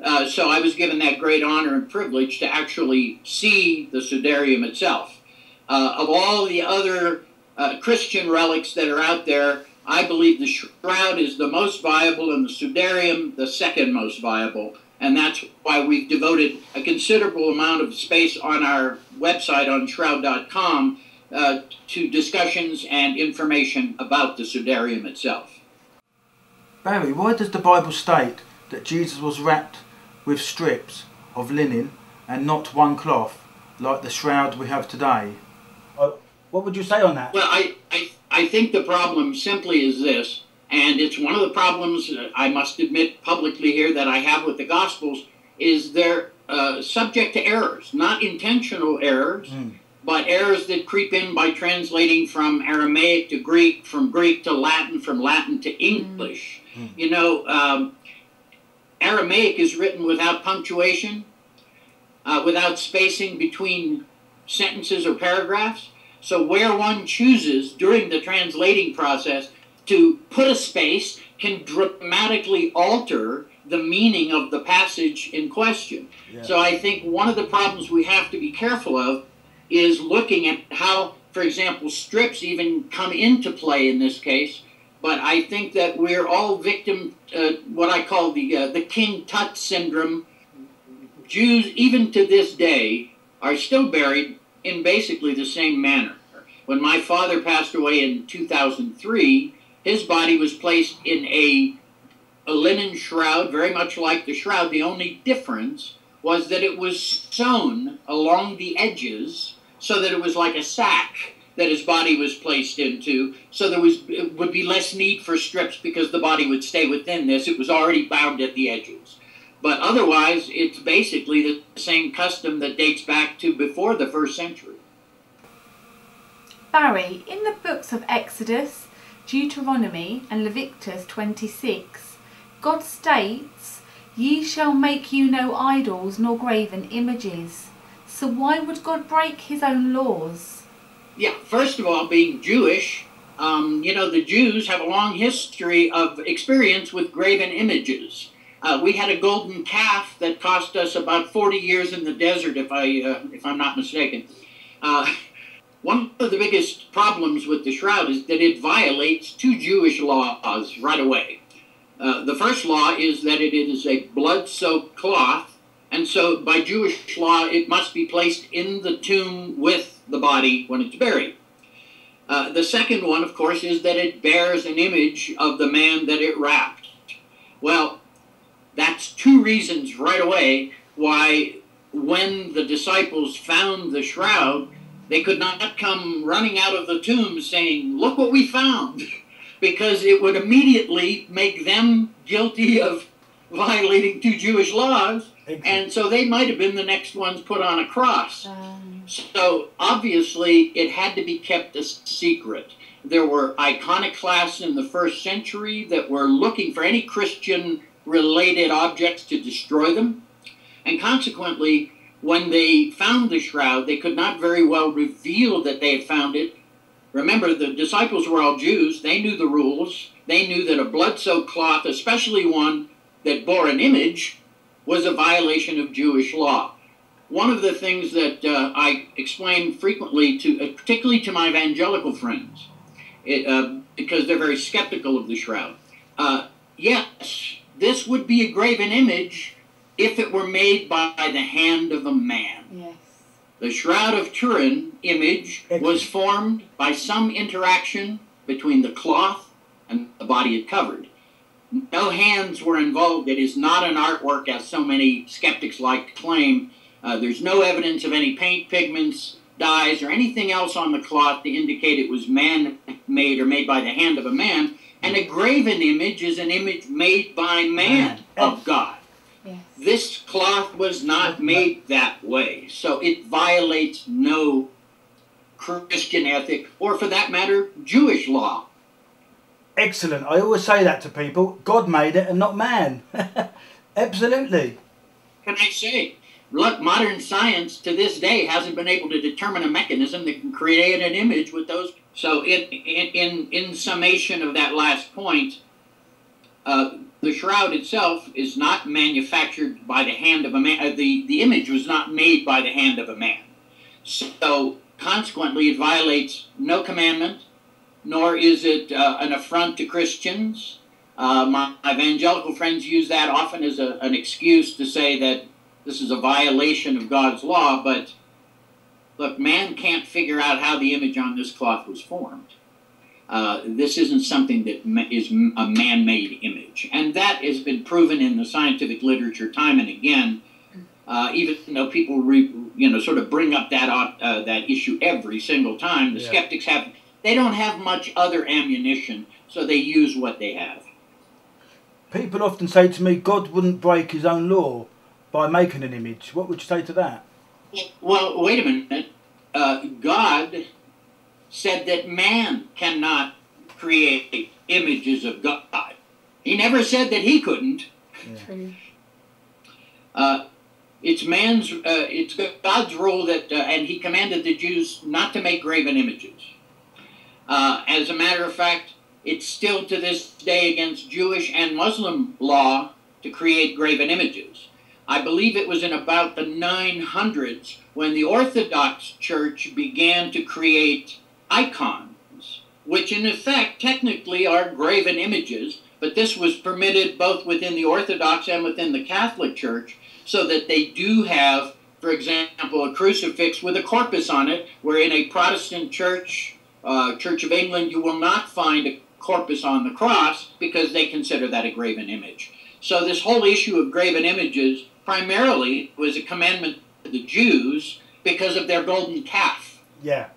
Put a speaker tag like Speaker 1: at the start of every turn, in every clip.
Speaker 1: So I was given that great honor and privilege to actually see the sudarium itself. Of all the other Christian relics that are out there, I believe the shroud is the most viable and the sudarium the second most viable. And that's why we've devoted a considerable amount of space on our website on shroud.com to discussions and information about the sudarium itself.
Speaker 2: Barrie, why does the Bible state that Jesus was wrapped with strips of linen and not one cloth, like the shroud we have today? What would you say on that?
Speaker 1: Well, I think the problem simply is this, and it's one of the problems I must admit publicly here that I have with the Gospels, is they're subject to errors, not intentional errors, but errors that creep in by translating from Aramaic to Greek, from Greek to Latin, from Latin to English. You know, Aramaic is written without punctuation, without spacing between sentences or paragraphs. So where one chooses during the translating process to put a space can dramatically alter the meaning of the passage in question. Yeah. So I think one of the problems we have to be careful of is looking at how, for example, strips even come into play in this case. But I think that we're all victim to what I call the King Tut syndrome. Jews, even to this day, are still buried in basically the same manner. When my father passed away in 2003, his body was placed in a linen shroud, very much like the shroud. The only difference was that it was sewn along the edges so that it was like a sack that his body was placed into. So it would be less need for strips because the body would stay within this. It was already bound at the edges. But otherwise, it's basically the same custom that dates back to before the 1st century.
Speaker 3: Barrie, in the books of Exodus, Deuteronomy and Leviticus 26, God states, "Ye shall make you no idols nor graven images." So why would God break his own laws?
Speaker 1: Yeah, first of all, being Jewish, you know, the Jews have a long history of experience with graven images. We had a golden calf that cost us about 40 years in the desert, if I'm not mistaken. One of the biggest problems with the shroud is that it violates 2 Jewish laws right away. The first law is that it is a blood-soaked cloth, and so by Jewish law it must be placed in the tomb with the body when it's buried. The second one, of course, is that it bears an image of the man that it wrapped. Well, that's 2 reasons right away why when the disciples found the shroud, they could not come running out of the tomb saying, "Look what we found," because it would immediately make them guilty of violating 2 Jewish laws, and so they might have been the next ones put on a cross. So obviously it had to be kept a secret. There were iconoclasts in the 1st century that were looking for any Christian-related objects to destroy them, and consequently, when they found the shroud, they could not very well reveal that they had found it. Remember, the disciples were all Jews. They knew the rules. They knew that a blood-soaked cloth, especially one that bore an image, was a violation of Jewish law. One of the things that I explain frequently, particularly to my evangelical friends, because they're very skeptical of the shroud, yes, this would be a graven image if it were made by the hand of a man.
Speaker 3: Yes.
Speaker 1: The Shroud of Turin image was formed by some interaction between the cloth and the body it covered. No hands were involved. It is not an artwork, as so many skeptics like to claim. There's no evidence of any paint, pigments, dyes, or anything else on the cloth to indicate it was man-made or made by the hand of a man. And a graven image is an image made by man of God.
Speaker 3: Yes.
Speaker 1: This cloth was not made that way, so it violates no Christian ethic, or for that matter, Jewish law.
Speaker 2: Excellent. I always say that to people. God made it and not man. Absolutely.
Speaker 1: Can I say, look, modern science to this day hasn't been able to determine a mechanism that can create an image with those. So in summation of that last point, the shroud itself is not manufactured by the hand of a man. The image was not made by the hand of a man. So consequently, it violates no commandment, nor is it an affront to Christians. My evangelical friends use that often as an excuse to say that this is a violation of God's law, but look, man can't figure out how the image on this cloth was formed. This isn't something that is a man-made image. And that has been proven in the scientific literature time and again, even though people sort of bring up that issue every single time. The skeptics they don't have much other ammunition, so they use what they have.
Speaker 2: People often say to me, God wouldn't break his own law by making an image. What would you say to that?
Speaker 1: Well, wait a minute. God said that man cannot create images of God. He never said that he couldn't. Yeah. It's God's rule that, and he commanded the Jews not to make graven images. As a matter of fact, it's still to this day against Jewish and Muslim law to create graven images. I believe it was in about the 900s when the Orthodox Church began to create icons, which in effect technically are graven images, but this was permitted both within the Orthodox and within the Catholic Church, so that they do have, for example, a crucifix with a corpus on it, where in a Protestant church, Church of England, you will not find a corpus on the cross because they consider that a graven image. So this whole issue of graven images primarily was a commandment to the Jews because of their golden calf.
Speaker 2: Yeah.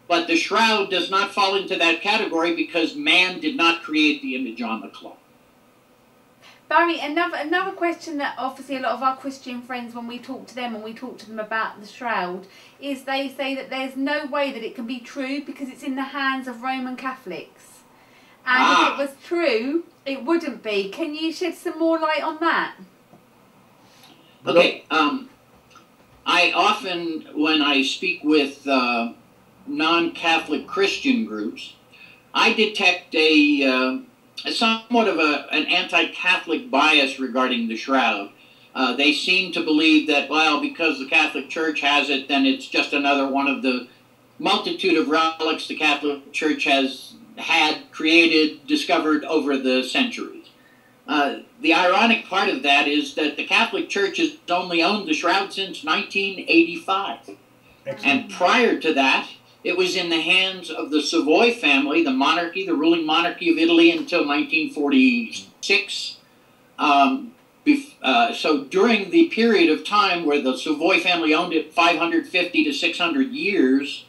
Speaker 1: But the shroud does not fall into that category because man did not create the image on the cloth.
Speaker 3: Barrie, another question that obviously a lot of our Christian friends, when we talk to them and we talk to them about the shroud, is they say that there's no way that it can be true because it's in the hands of Roman Catholics. And if it was true, it wouldn't be. Can you shed some more light on that?
Speaker 1: Okay. I often, when I speak with non-Catholic Christian groups, I detect somewhat of an anti-Catholic bias regarding the shroud. They seem to believe that, well, because the Catholic Church has it, then it's just another one of the multitude of relics the Catholic Church has created, discovered over the centuries. The ironic part of that is that the Catholic Church has only owned the shroud since 1985. Excellent. And prior to that, it was in the hands of the Savoy family, the monarchy, the ruling monarchy of Italy until 1946. So during the period of time where the Savoy family owned it 550 to 600 years,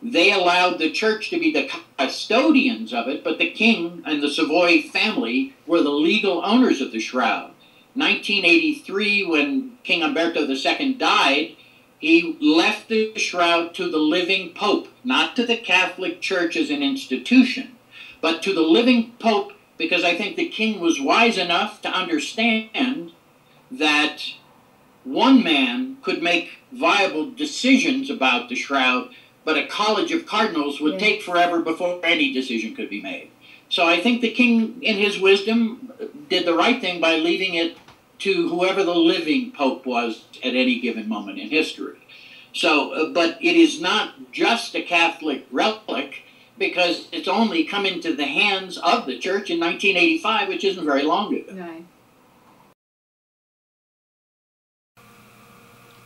Speaker 1: they allowed the church to be the custodians of it, but the king and the Savoy family were the legal owners of the shroud. 1983, when King Umberto II died, he left the shroud to the living pope, not to the Catholic Church as an institution, but to the living pope, because I think the king was wise enough to understand that one man could make viable decisions about the shroud, but a college of cardinals would take forever before any decision could be made. So I think the king, in his wisdom, did the right thing by leaving it to whoever the living pope was at any given moment in history. So, but it is not just a Catholic relic, because it's only come into the hands of the church in 1985, which isn't very long ago.
Speaker 3: No.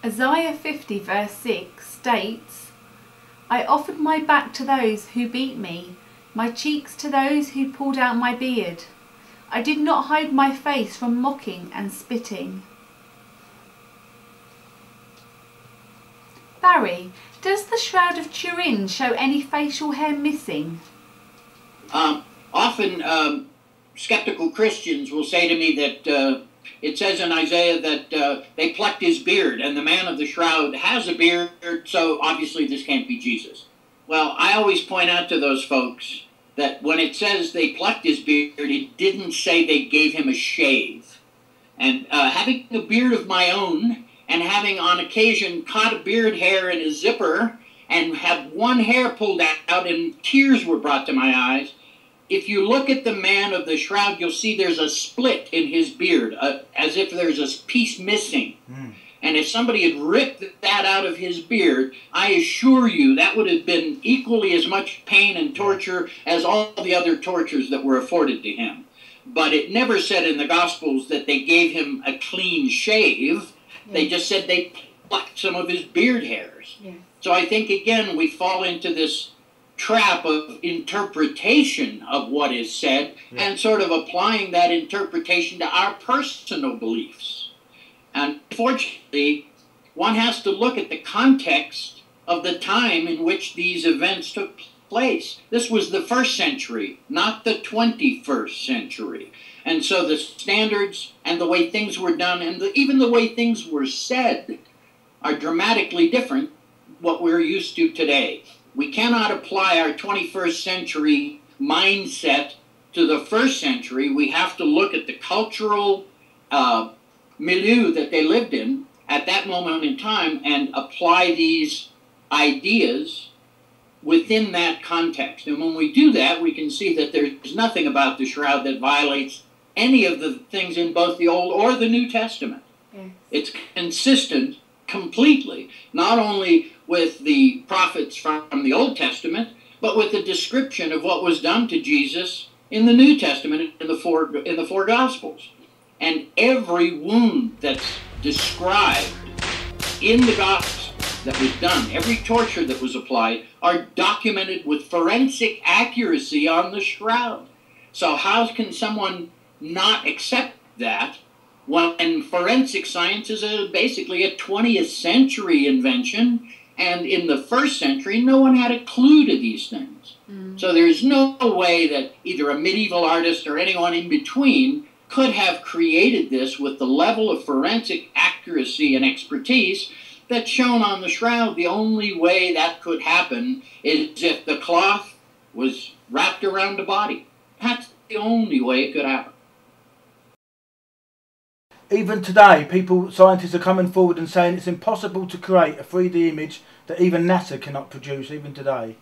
Speaker 3: Isaiah 50 verse 6 states, I offered my back to those who beat me, my cheeks to those who pulled out my beard. I did not hide my face from mocking and spitting. Barrie, does the Shroud of Turin show any facial hair missing?
Speaker 1: Often skeptical Christians will say to me that it says in Isaiah that they plucked his beard, and the man of the shroud has a beard, so obviously this can't be Jesus. Well, I always point out to those folks that when it says they plucked his beard, it didn't say they gave him a shave. And having a beard of my own, and having on occasion caught a beard hair in a zipper, and had one hair pulled out and tears were brought to my eyes, if you look at the man of the shroud, you'll see there's a split in his beard, as if there's a piece missing. And if somebody had ripped that out of his beard, I assure you that would have been equally as much pain and torture as all the other tortures that were afforded to him. But it never said in the Gospels that they gave him a clean shave. They just said they plucked some of his beard hairs. So I think, again, we fall into this trap of interpretation of what is said and sort of applying that interpretation to our personal beliefs. And fortunately, one has to look at the context of the time in which these events took place. This was the 1st century, not the 21st century. And so the standards and the way things were done and even the way things were said are dramatically different what we're used to today. We cannot apply our 21st century mindset to the 1st century. We have to look at the cultural milieu that they lived in at that moment in time and apply these ideas within that context. And when we do that, we can see that there's nothing about the shroud that violates any of the things in both the Old or the New Testament. It's consistent completely, not only with the prophets from the Old Testament, but with the description of what was done to Jesus in the New Testament, in the four Gospels. And every wound that's described in the Gospels that was done, every torture that was applied, are documented with forensic accuracy on the shroud. So how can someone not accept that when forensic science is basically a 20th century invention, and in the 1st century, no one had a clue to these things. So there's no way that either a medieval artist or anyone in between could have created this with the level of forensic accuracy and expertise that's shown on the shroud. The only way that could happen is if the cloth was wrapped around the body. That's the only way it could happen.
Speaker 2: Even today, scientists are coming forward and saying it's impossible to create a 3D image that even NASA cannot produce, even today.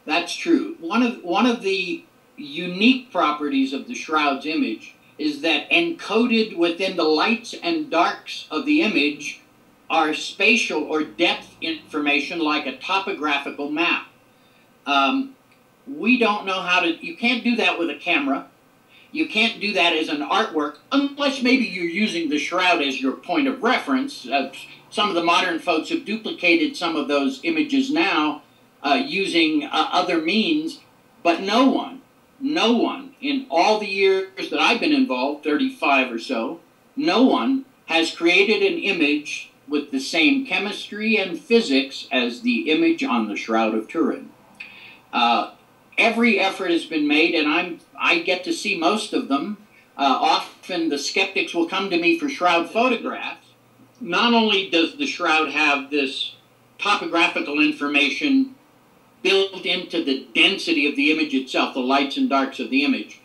Speaker 1: That's true. One of the unique properties of the shroud's image is that encoded within the lights and darks of the image are spatial or depth information like a topographical map. We don't know how to, you can't do that with a camera. You can't do that as an artwork unless maybe you're using the shroud as your point of reference. Some of the modern folks have duplicated some of those images now using other means, but no one in all the years that I've been involved, 35 or so, no one has created an image with the same chemistry and physics as the image on the Shroud of Turin. Every effort has been made, and I get to see most of them. Often the skeptics will come to me for shroud photographs. Not only does the shroud have this topographical information built into the density of the image itself, the lights and darks of the image,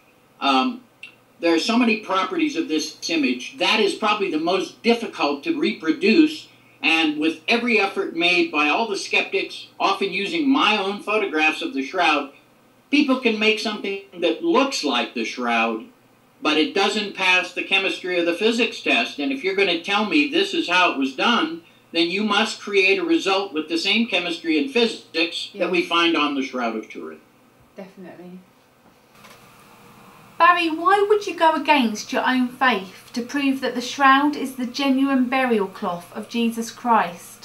Speaker 1: there are so many properties of this image that is probably the most difficult to reproduce. And with every effort made by all the skeptics, often using my own photographs of the shroud, people can make something that looks like the shroud, but it doesn't pass the chemistry or the physics test. And if you're going to tell me this is how it was done, then you must create a result with the same chemistry and physics that we find on the Shroud of Turin.
Speaker 3: Definitely. Barrie, why would you go against your own faith to prove that the shroud is the genuine burial cloth of Jesus Christ?